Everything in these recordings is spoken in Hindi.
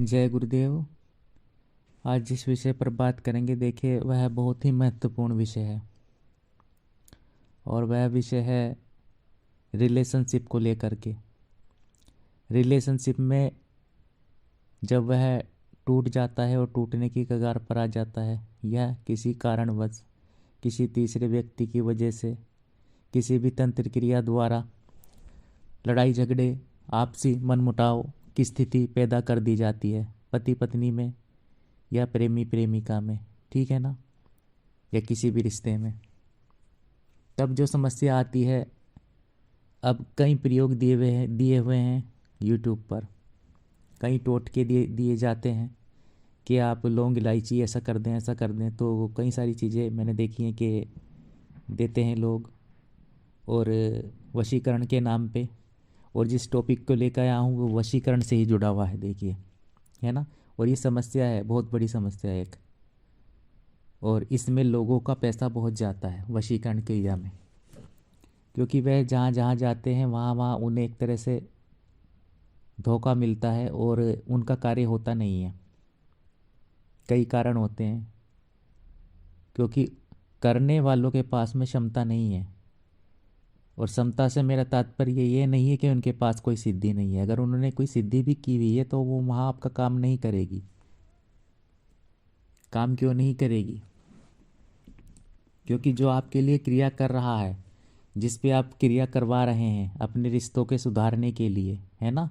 जय गुरुदेव। आज जिस विषय पर बात करेंगे देखिए वह बहुत ही महत्वपूर्ण विषय है और वह विषय है रिलेशनशिप को लेकर के। रिलेशनशिप में जब वह टूट जाता है और टूटने की कगार पर आ जाता है या किसी कारणवश किसी तीसरे व्यक्ति की वजह से किसी भी तंत्र क्रिया द्वारा लड़ाई झगड़े आपसी मनमुटाव की स्थिति पैदा कर दी जाती है पति पत्नी में या प्रेमी प्रेमिका में, ठीक है ना, या किसी भी रिश्ते में। तब जो समस्या आती है, अब कई प्रयोग दिए हुए हैं यूट्यूब पर, कई टोटके दिए जाते हैं कि आप लौंग इलायची ऐसा कर दें ऐसा कर दें, तो कई सारी चीज़ें मैंने देखी हैं कि देते हैं लोग और वशीकरण के नाम पे। और जिस टॉपिक को लेकर आया हूँ वो वशीकरण से ही जुड़ा हुआ है, देखिए, है ना। और ये समस्या है, बहुत बड़ी समस्या है एक, और इसमें लोगों का पैसा बहुत जाता है वशीकरण क्रिया में, क्योंकि वह जहाँ जहाँ जाते हैं वहाँ वहाँ उन्हें एक तरह से धोखा मिलता है और उनका कार्य होता नहीं है। कई कारण होते हैं, क्योंकि करने वालों के पास में क्षमता नहीं है। और क्षमता से मेरा तात्पर्य ये नहीं है कि उनके पास कोई सिद्धि नहीं है। अगर उन्होंने कोई सिद्धि भी की हुई है तो वो वहाँ आपका काम नहीं करेगी। काम क्यों नहीं करेगी? क्योंकि जो आपके लिए क्रिया कर रहा है, जिस पे आप क्रिया करवा रहे हैं अपने रिश्तों के सुधारने के लिए, है ना,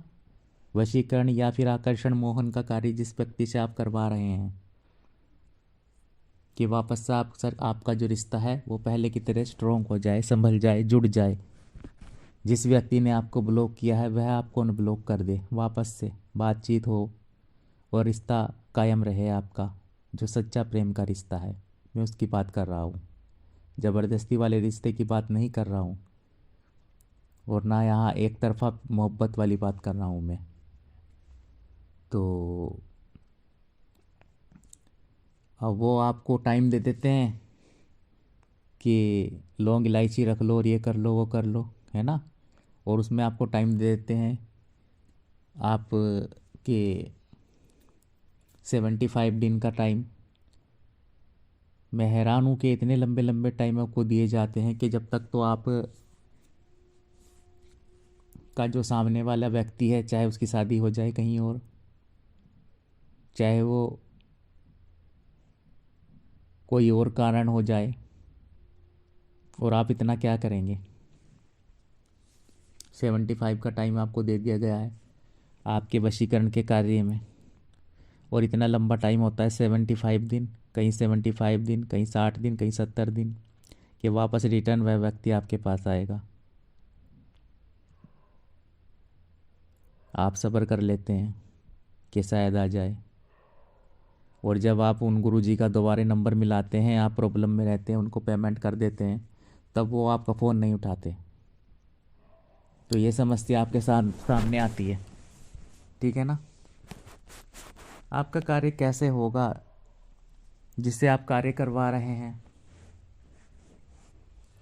वशीकरण या फिर आकर्षण मोहन का कार्य जिस व्यक्ति से आप करवा रहे हैं कि वापस से आपका जो रिश्ता है वो पहले की तरह स्ट्रोंग हो जाए, संभल जाए, जुड़ जाए। जिस व्यक्ति ने आपको ब्लॉक किया है वह आपको अनब्लॉक कर दे, वापस से बातचीत हो और रिश्ता कायम रहे आपका, जो सच्चा प्रेम का रिश्ता है। मैं उसकी बात कर रहा हूँ, ज़बरदस्ती वाले रिश्ते की बात नहीं कर रहा हूँ, और ना यहाँ एक तरफा मोहब्बत वाली बात कर रहा हूँ मैं। तो अब वो आपको टाइम दे देते हैं कि लौंग इलायची रख लो और ये कर लो वो कर लो, है ना, और उसमें आपको टाइम दे देते हैं आप के 75 दिन का टाइम। मैं हैरान हूँ कि इतने लंबे लंबे टाइम आपको दिए जाते हैं कि जब तक तो आप का जो सामने वाला व्यक्ति है, चाहे उसकी शादी हो जाए कहीं और, चाहे वो कोई और कारण हो जाए, और आप इतना क्या करेंगे। 75 का टाइम आपको दे दिया गया है आपके वशीकरण के कार्य में, और इतना लंबा टाइम होता है 75 दिन, कहीं 75 दिन, कहीं 60 दिन, कहीं 70 दिन, कि वापस रिटर्न वह व्यक्ति आपके पास आएगा। आप सब्र कर लेते हैं कि शायद आ जाए, और जब आप उन गुरुजी का दोबारा नंबर मिलाते हैं, आप प्रॉब्लम में रहते हैं, उनको पेमेंट कर देते हैं, तब वो आपका फ़ोन नहीं उठाते। तो ये समस्या आपके साथ सामने आती है, ठीक है ना। आपका कार्य कैसे होगा जिससे आप कार्य करवा रहे हैं,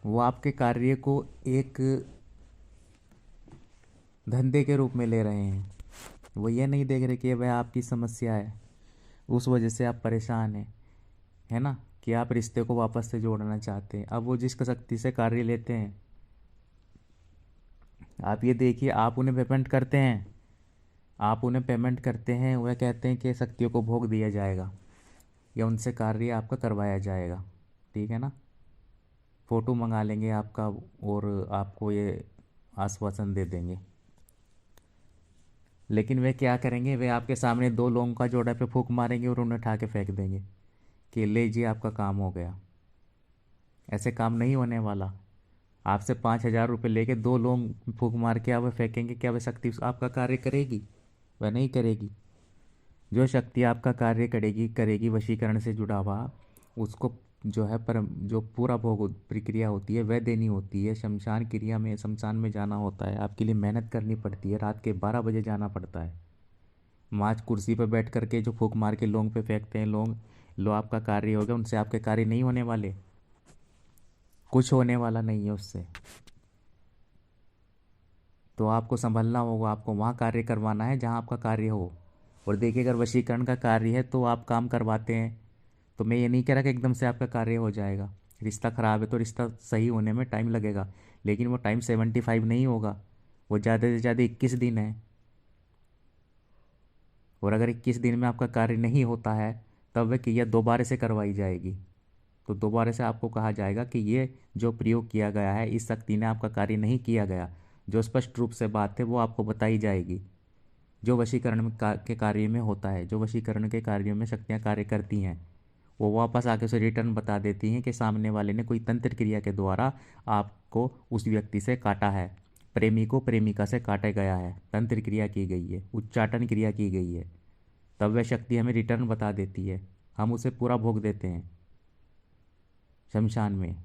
वो आपके कार्य को एक धंधे के रूप में ले रहे हैं। वो ये नहीं देख रहे कि वह आपकी समस्या है, उस वजह से आप परेशान हैं, है ना, कि आप रिश्ते को वापस से जोड़ना चाहते हैं। अब वो जिस शक्ति से कार्य लेते हैं, आप ये देखिए, आप उन्हें पेमेंट करते हैं, वह कहते हैं कि शक्तियों को भोग दिया जाएगा या उनसे कार्य आपका करवाया जाएगा, ठीक है ना। फ़ोटो मंगा लेंगे आपका और आपको ये आश्वासन दे देंगे। लेकिन वे क्या करेंगे, वे आपके सामने 2 लोगों का जोड़ा पे फूंक मारेंगे और उन्हें उठा के फेंक देंगे कि ले जी आपका काम हो गया। ऐसे काम नहीं होने वाला। आपसे 5,000 रुपये लेके 2 लोग फूंक मार के आप फेंकेंगे, क्या वह शक्ति आपका कार्य करेगी? वह नहीं करेगी। जो शक्ति आपका कार्य करेगी वशीकरण से जुड़ा हुआ, उसको जो है परम जो पूरा भोग प्रक्रिया होती है वह देनी होती है। शमशान क्रिया में, शमशान में जाना होता है, आपके लिए मेहनत करनी पड़ती है, रात के 12 बजे जाना पड़ता है। माच कुर्सी पर बैठ करके जो फूंक मार के लोग पे फेंकते हैं, लो आपका कार्य हो गया, उनसे आपके कार्य नहीं होने वाले, कुछ होने वाला नहीं है उससे। तो आपको संभलना होगा, आपको वहाँ कार्य करवाना है जहाँ आपका कार्य हो। और देखिए अगर वशीकरण का कार्य है तो आप काम करवाते हैं, तो मैं ये नहीं कह रहा कि एकदम से आपका कार्य हो जाएगा। रिश्ता ख़राब है तो रिश्ता सही होने में टाइम लगेगा, लेकिन वो टाइम 75 नहीं होगा, वो ज़्यादा से ज़्यादा 21 दिन है। और अगर 21 दिन में आपका कार्य नहीं होता है तब वह क्रिया दोबारा से करवाई जाएगी। तो दोबारा से आपको कहा जाएगा कि ये जो प्रयोग किया गया है इस शक्ति ने आपका कार्य नहीं किया गया। जो स्पष्ट रूप से बात है वो आपको बताई जाएगी, जो वशीकरण के कार्य में होता है, जो वशीकरण के कार्यों में शक्तियाँ कार्य करती हैं, वो वापस आके उसे रिटर्न बता देती हैं कि सामने वाले ने कोई तंत्र क्रिया के द्वारा आपको उस व्यक्ति से काटा है, प्रेमी को प्रेमिका से काटा गया है, तंत्र क्रिया की गई है, उच्चाटन क्रिया की गई है, तब वह शक्ति हमें रिटर्न बता देती है। हम उसे पूरा भोग देते हैं शमशान में।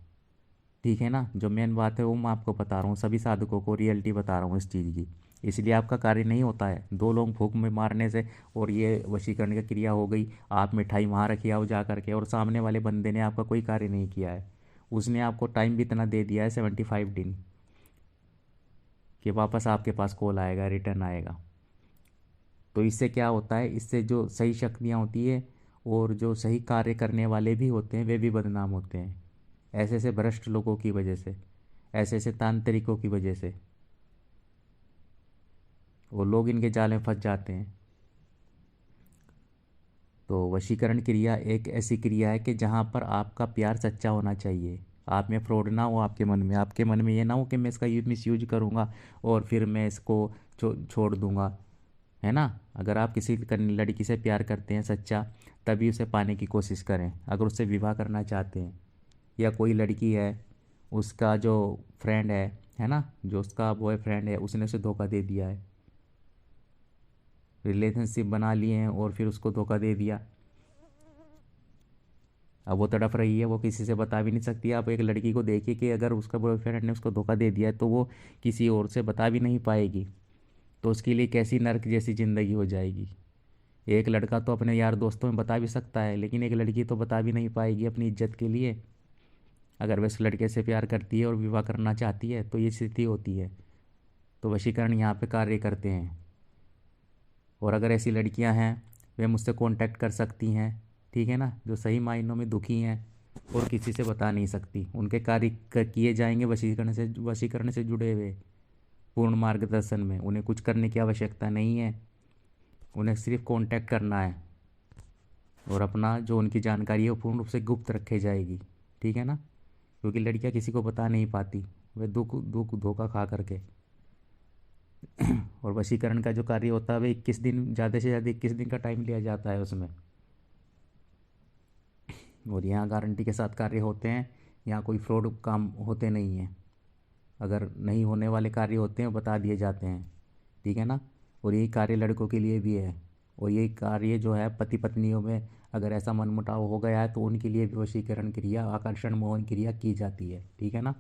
ठीक है ना, जो मेन बात है वो मैं आपको बता रहा हूँ, सभी साधकों को रियलिटी बता रहा हूँ इस चीज़ की। इसलिए आपका कार्य नहीं होता है 2 लोग फूंक में मारने से, और ये वशीकरण की क्रिया हो गई, आप मिठाई वहाँ रखी आओ जा करके, और सामने वाले बंदे ने आपका कोई कार्य नहीं किया है। उसने आपको टाइम भी इतना दे दिया है 75 दिन कि वापस आपके पास कॉल आएगा, रिटर्न आएगा। तो इससे क्या होता है, इससे जो सही शक्तियाँ होती है और जो सही कार्य करने वाले भी होते हैं वे भी बदनाम होते हैं, ऐसे ऐसे भ्रष्ट लोगों की वजह से, ऐसे ऐसे तांत्रिकों की वजह से, वो लोग इनके जाल में फंस जाते हैं। तो वशीकरण क्रिया एक ऐसी क्रिया है कि जहाँ पर आपका प्यार सच्चा होना चाहिए, आप में फ्रॉड ना हो, आपके मन में ये ना हो कि मैं इसका मिस यूज करूँगा और फिर मैं इसको छोड़ दूँगा, है ना। अगर आप किसी लड़की से प्यार करते हैं सच्चा, तभी उसे पाने की कोशिश करें। अगर उससे विवाह करना चाहते हैं, या कोई लड़की है उसका जो फ्रेंड है ना, जो उसका बॉयफ्रेंड है, उसने उसे धोखा दे दिया है, रिलेशनशिप बना लिए हैं और फिर उसको धोखा दे दिया, अब वो तड़प रही है, वो किसी से बता भी नहीं सकती। आप एक लड़की को देखिए कि अगर उसका बॉयफ्रेंड ने उसको धोखा दे दिया है तो वो किसी और से बता भी नहीं पाएगी, तो उसके लिए कैसी नर्क जैसी ज़िंदगी हो जाएगी। एक लड़का तो अपने यार दोस्तों में बता भी सकता है, लेकिन एक लड़की तो बता भी नहीं पाएगी अपनी इज्जत के लिए। अगर वह इस लड़के से प्यार करती है और विवाह करना चाहती है तो ये स्थिति होती है। तो वशीकरण यहाँ पे कार्य करते हैं। और अगर ऐसी लड़कियाँ हैं वे मुझसे कांटेक्ट कर सकती हैं, ठीक है ना, जो सही मायनों में दुखी हैं और किसी से बता नहीं सकती, उनके कार्य किए जाएंगे वशीकरण से जुड़े हुए पूर्ण मार्गदर्शन में। उन्हें कुछ करने की आवश्यकता नहीं है, उन्हें सिर्फ कांटेक्ट करना है और अपना जो उनकी जानकारी है वो पूर्ण रूप से गुप्त रखे जाएगी, ठीक है ना, क्योंकि लड़कियां किसी को बता नहीं पाती, वे दुख दुख धोखा खा करके। और वशीकरण का जो कार्य होता है वह 21 दिन, ज़्यादा से ज़्यादा 21 दिन का टाइम लिया जाता है उसमें। और यहाँ गारंटी के साथ कार्य होते हैं, यहाँ कोई फ्रॉड काम होते नहीं हैं। अगर नहीं होने वाले कार्य होते हैं बता दिए जाते हैं, ठीक है ना। और यही कार्य लड़कों के लिए भी है, और यही कार्य जो है पति पत्नियों में अगर ऐसा मनमुटाव हो गया है तो उनके लिए भी वशीकरण क्रिया, आकर्षण मोहन क्रिया की जाती है, ठीक है ना।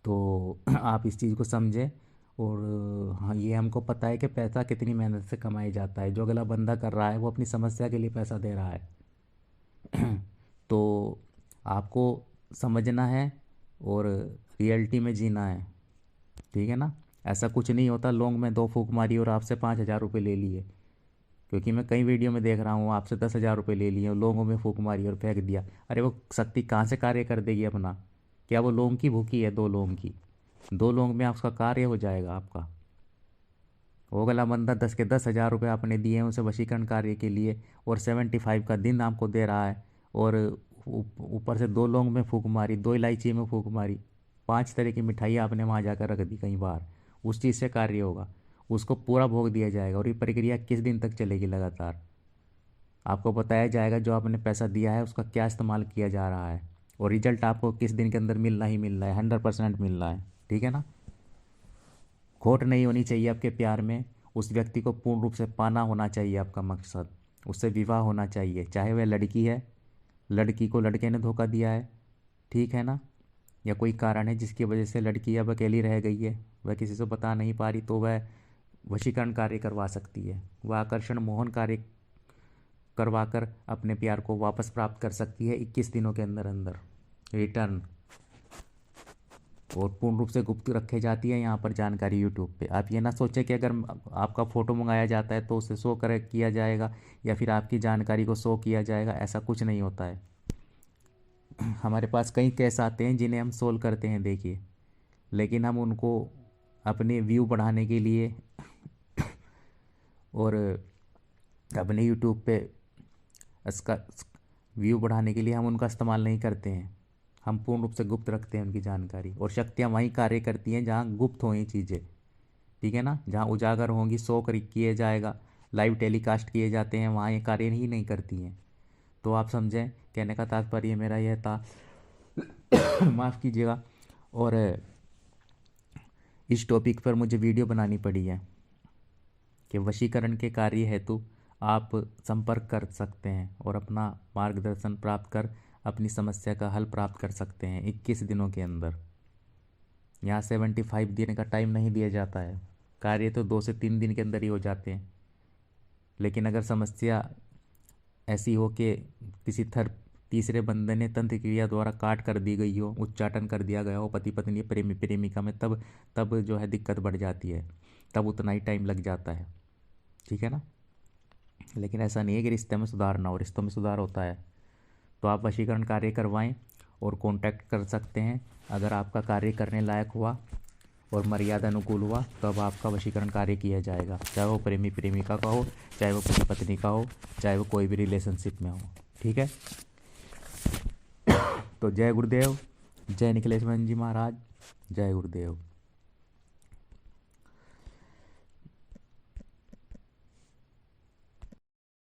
तो आप इस चीज़ को समझें। और हाँ, ये हमको पता है कि पैसा कितनी मेहनत से कमाया जाता है, जो अगला बंदा कर रहा है वो अपनी समस्या के लिए पैसा दे रहा है। तो आपको समझना है और रियलिटी में जीना है, ठीक है ना। ऐसा कुछ नहीं होता लौंग में 2 फूंक मारी और आपसे 5,000 रुपये ले लिए, क्योंकि मैं कई वीडियो में देख रहा हूँ आपसे 10,000 रुपये ले लिए, लोगों में फूंक मारी और फेंक दिया। अरे वो शक्ति कहाँ से कार्य कर देगी अपना? क्या वो लोगों की भूखी है? 2 लोगों की, 2 लोगों में आपका कार्य हो जाएगा आपका। वो अगला बंदा 10 के 10,000 रुपये आपने दिए हैं उसे वशीकरण कार्य के लिए, और 75 का दिन आपको दे रहा है, और ऊपर से 2 लौंग में फूंक मारी, 2 इलायची में फूंक मारी, 5 तरह की मिठाई आपने वहाँ जाकर रख दी कई बार, उस चीज़ से कार्य होगा, उसको पूरा भोग दिया जाएगा। और ये प्रक्रिया किस दिन तक चलेगी? लगातार आपको बताया जाएगा जो आपने पैसा दिया है उसका क्या इस्तेमाल किया जा रहा है, और रिजल्ट आपको किस दिन के अंदर मिलना ही मिल रहा है, 100% मिल रहा है, ठीक है ना। खोट नहीं होनी चाहिए आपके प्यार में, उस व्यक्ति को पूर्ण रूप से पाना होना चाहिए आपका मकसद, उससे विवाह होना चाहिए, चाहे वह लड़की है, लड़की को लड़के ने धोखा दिया है, ठीक है ना, या कोई कारण है जिसकी वजह से लड़की अब अकेली रह गई है, वह किसी से बता नहीं पा रही, तो वह वशीकरण कार्य करवा सकती है, वह आकर्षण मोहन कार्य करवा कर अपने प्यार को वापस प्राप्त कर सकती है 21 दिनों के अंदर अंदर रिटर्न। और पूर्ण रूप से गुप्त रखे जाती है यहाँ पर जानकारी यूट्यूब पे। आप ये ना सोचें कि अगर आपका फ़ोटो मंगाया जाता है तो उसे शो कर किया जाएगा या फिर आपकी जानकारी को शो किया जाएगा, ऐसा कुछ नहीं होता है। हमारे पास कई केस आते हैं जिन्हें हम सोल्व करते हैं देखिए, लेकिन हम उनको अपने व्यू बढ़ाने के लिए और अपने यूट्यूब पे इसका व्यू बढ़ाने के लिए हम उनका इस्तेमाल नहीं करते हैं। हम पूर्ण रूप से गुप्त रखते हैं उनकी जानकारी, और शक्तियाँ वहीं कार्य करती हैं जहाँ गुप्त हों ये चीज़ें, ठीक है ना। जहाँ उजागर होंगी, शो किए जाएगा, लाइव टेलीकास्ट किए जाते हैं, वहाँ ये कार्य ही नहीं करती हैं। तो आप समझें, कहने का तात्पर्य मेरा यह था माफ़ कीजिएगा। और इस टॉपिक पर मुझे वीडियो बनानी पड़ी है कि वशीकरण के कार्य हेतु आप संपर्क कर सकते हैं और अपना मार्गदर्शन प्राप्त कर अपनी समस्या का हल प्राप्त कर सकते हैं 21 दिनों के अंदर। यहाँ 75 दिन का टाइम नहीं दिया जाता है, कार्य तो 2 से 3 दिन के अंदर ही हो जाते हैं। लेकिन अगर समस्या ऐसी हो कि किसी तीसरे बंदे ने तंत्र क्रिया द्वारा काट कर दी गई हो, उच्चाटन कर दिया गया हो पति पत्नी प्रेमी प्रेमिका में, तब जो है दिक्कत बढ़ जाती है, तब उतना ही टाइम लग जाता है, ठीक है ना। लेकिन ऐसा नहीं है कि रिश्ते में सुधार ना हो, रिश्तों में सुधार होता है। तो आप वशीकरण कार्य करवाएं और कांटेक्ट कर सकते हैं। अगर आपका कार्य करने लायक हुआ और मर्यादा अनुकूल हुआ तो अब आपका वशीकरण कार्य किया जाएगा, चाहे वो प्रेमी प्रेमिका का हो, चाहे वो पति पत्नी का हो, चाहे वो कोई भी रिलेशनशिप में हो, ठीक है। तो जय गुरुदेव, जय निखिलेश जी महाराज, जय गुरुदेव।